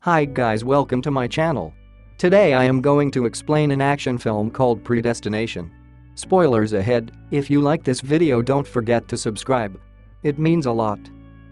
Hi guys, welcome to my channel. Today I am going to explain an action film called Predestination. Spoilers ahead, if you like this video don't forget to subscribe. It means a lot.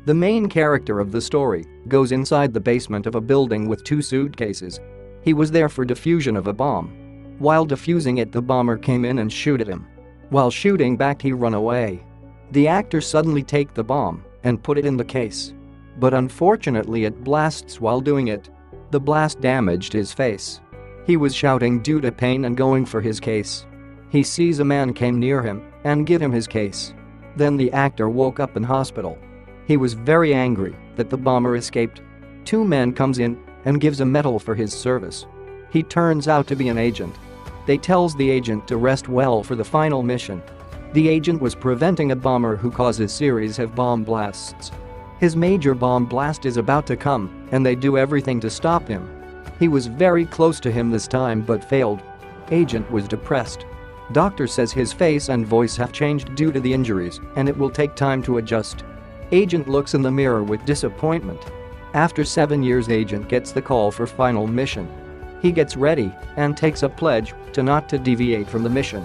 The main character of the story goes inside the basement of a building with two suitcases. He was there for diffusion of a bomb. While diffusing it, the bomber came in and shoot at him. While shooting back, he run away. The actor suddenly take the bomb and put it in the case. But unfortunately it blasts while doing it. The blast damaged his face. He was shouting due to pain and going for his case. He sees a man came near him and give him his case. Then the actor woke up in hospital. He was very angry that the bomber escaped. Two men comes in and gives a medal for his service. He turns out to be an agent. They tells the agent to rest well for the final mission. The agent was preventing a bomber who causes series of bomb blasts. His major bomb blast is about to come, and they do everything to stop him. He was very close to him this time but failed. Agent was depressed. Doctor says his face and voice have changed due to the injuries, and it will take time to adjust. Agent looks in the mirror with disappointment. After 7 years, Agent gets the call for final mission. He gets ready and takes a pledge to not to deviate from the mission.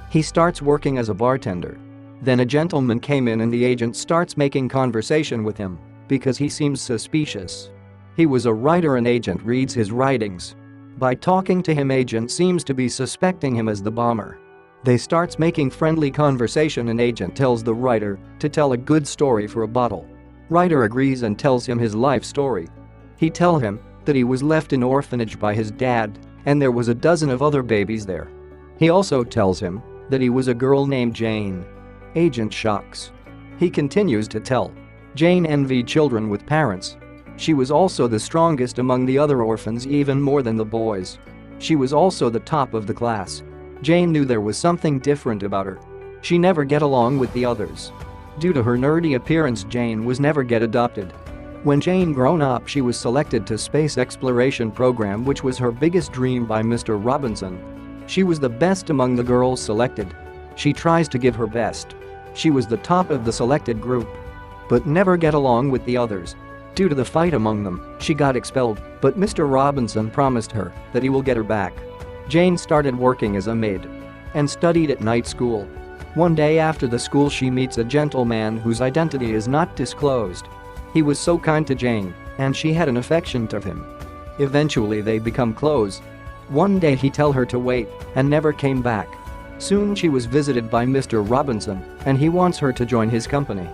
He starts working as a bartender. Then a gentleman came in and the agent starts making conversation with him because he seems suspicious. He was a writer and agent reads his writings. By talking to him, agent seems to be suspecting him as the bomber. They starts making friendly conversation and agent tells the writer to tell a good story for a bottle. Writer agrees and tells him his life story. He tell him that he was left in orphanage by his dad and there was a dozen of other babies there. He also tells him that he was a girl named Jane. Agent shocks. He continues to tell. Jane envied children with parents. She was also the strongest among the other orphans, even more than the boys. She was also the top of the class. Jane knew there was something different about her. She never get along with the others. Due to her nerdy appearance, Jane was never get adopted. When Jane grown up, she was selected to space exploration program, which was her biggest dream by Mr. Robinson. She was the best among the girls selected. She tries to give her best. She was the top of the selected group, but never get along with the others. Due to the fight among them, she got expelled, but Mr. Robinson promised her that he will get her back. Jane started working as a maid and studied at night school. One day after the school, she meets a gentleman whose identity is not disclosed. He was so kind to Jane, and she had an affection to him. Eventually they become close. One day he tell her to wait and never came back. Soon she was visited by Mr. Robinson and he wants her to join his company.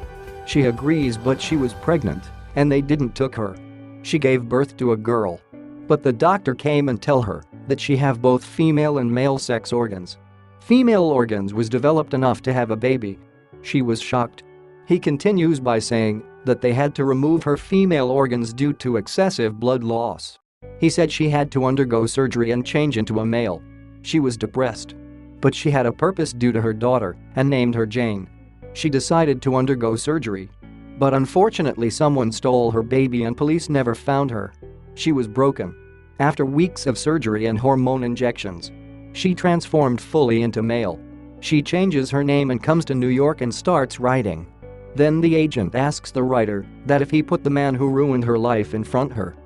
She agrees, but she was pregnant and they didn't took her. She gave birth to a girl. But the doctor came and tell her that she have both female and male sex organs. Female organs was developed enough to have a baby. She was shocked. He continues by saying that they had to remove her female organs due to excessive blood loss. He said she had to undergo surgery and change into a male. She was depressed. But she had a purpose due to her daughter and named her Jane. She decided to undergo surgery. But unfortunately someone stole her baby and police never found her. She was broken. After weeks of surgery and hormone injections, she transformed fully into male. She changes her name and comes to New York and starts writing. Then the agent asks the writer that if he put the man who ruined her life in front her,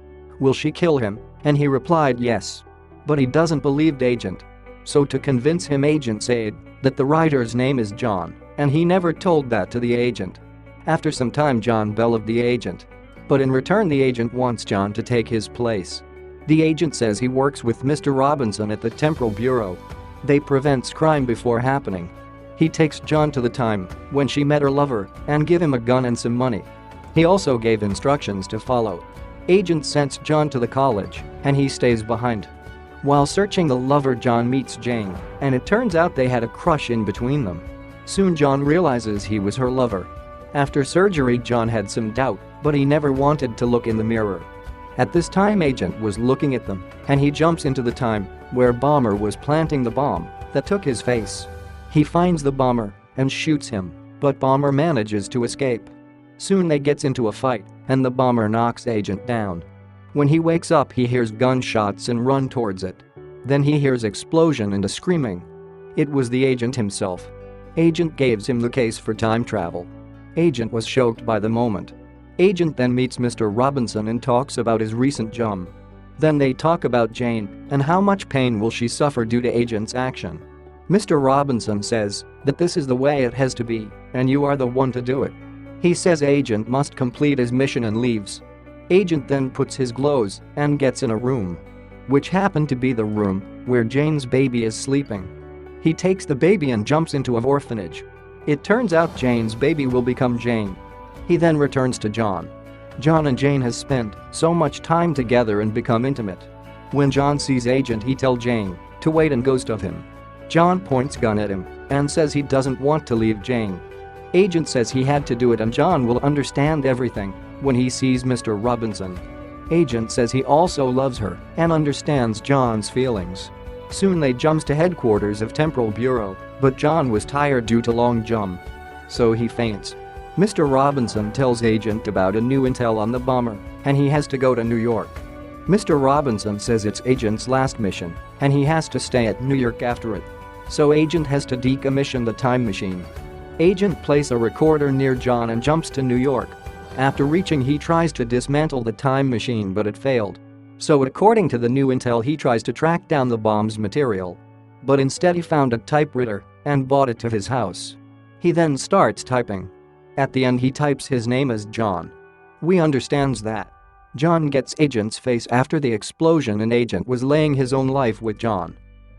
will she kill him? And he replied yes. But he doesn't believe the agent. So to convince him, agent said that the writer's name is John, and he never told that to the agent. After some time, John believed the agent. But in return the agent wants John to take his place. The agent says he works with Mr. Robinson at the Temporal Bureau. They prevents crime before happening. He takes John to the time when she met her lover and give him a gun and some money. He also gave instructions to follow. Agent sends John to the college and he stays behind. While searching the lover, John meets Jane, and it turns out they had a crush in between them. Soon John realizes he was her lover. After surgery, John had some doubt, but he never wanted to look in the mirror. At this time, agent was looking at them, and he jumps into the time where bomber was planting the bomb that took his face. He finds the bomber and shoots him, but bomber manages to escape. Soon they gets into a fight, and the bomber knocks agent down. When he wakes up, he hears gunshots and run towards it. Then he hears explosion and a screaming. It was the agent himself. Agent gives him the case for time travel. Agent was shocked by the moment. Agent then meets Mr. Robinson and talks about his recent jump. Then they talk about Jane and how much pain will she suffer due to Agent's action. Mr. Robinson says that this is the way it has to be and you are the one to do it. He says Agent must complete his mission and leaves. Agent then puts his clothes and gets in a room, which happened to be the room where Jane's baby is sleeping. He takes the baby and jumps into an orphanage. It turns out Jane's baby will become Jane. He then returns to John. John and Jane has spent so much time together and become intimate. When John sees Agent, he tells Jane to wait and goes to him. John points gun at him and says he doesn't want to leave Jane. Agent says he had to do it and John will understand everything when he sees Mr. Robinson. Agent says he also loves her and understands John's feelings. Soon they jumps to headquarters of Temporal Bureau, but John was tired due to long jump, so he faints. Mr. Robinson tells Agent about a new intel on the bomber and he has to go to New York. Mr. Robinson says it's Agent's last mission and he has to stay at New York after it. So Agent has to decommission the time machine. Agent places a recorder near John and jumps to New York. After reaching, he tries to dismantle the time machine but it failed. So according to the new intel, he tries to track down the bomb's material. But instead he found a typewriter and brought it to his house. He then starts typing. At the end he types his name as John. We understands that John gets Agent's face after the explosion and Agent was laying his own life with John.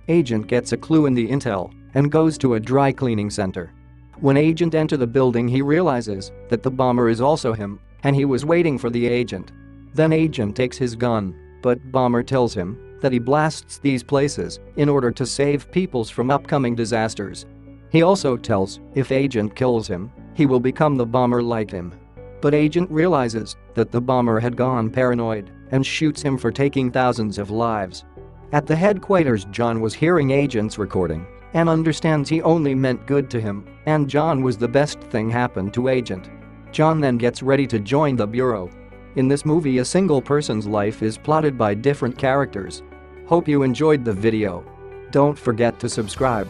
Agent gets a clue in the intel and goes to a dry cleaning center. When Agent enters the building, he realizes that the bomber is also him and he was waiting for the Agent. Then Agent takes his gun, but bomber tells him that he blasts these places in order to save peoples from upcoming disasters. He also tells if Agent kills him, he will become the bomber like him. But Agent realizes that the bomber had gone paranoid and shoots him for taking thousands of lives. At the headquarters, John was hearing Agent's recording and understands he only meant good to him and John was the best thing happened to Agent. John then gets ready to join the bureau. In this movie, a single person's life is plotted by different characters. Hope you enjoyed the video. Don't forget to subscribe.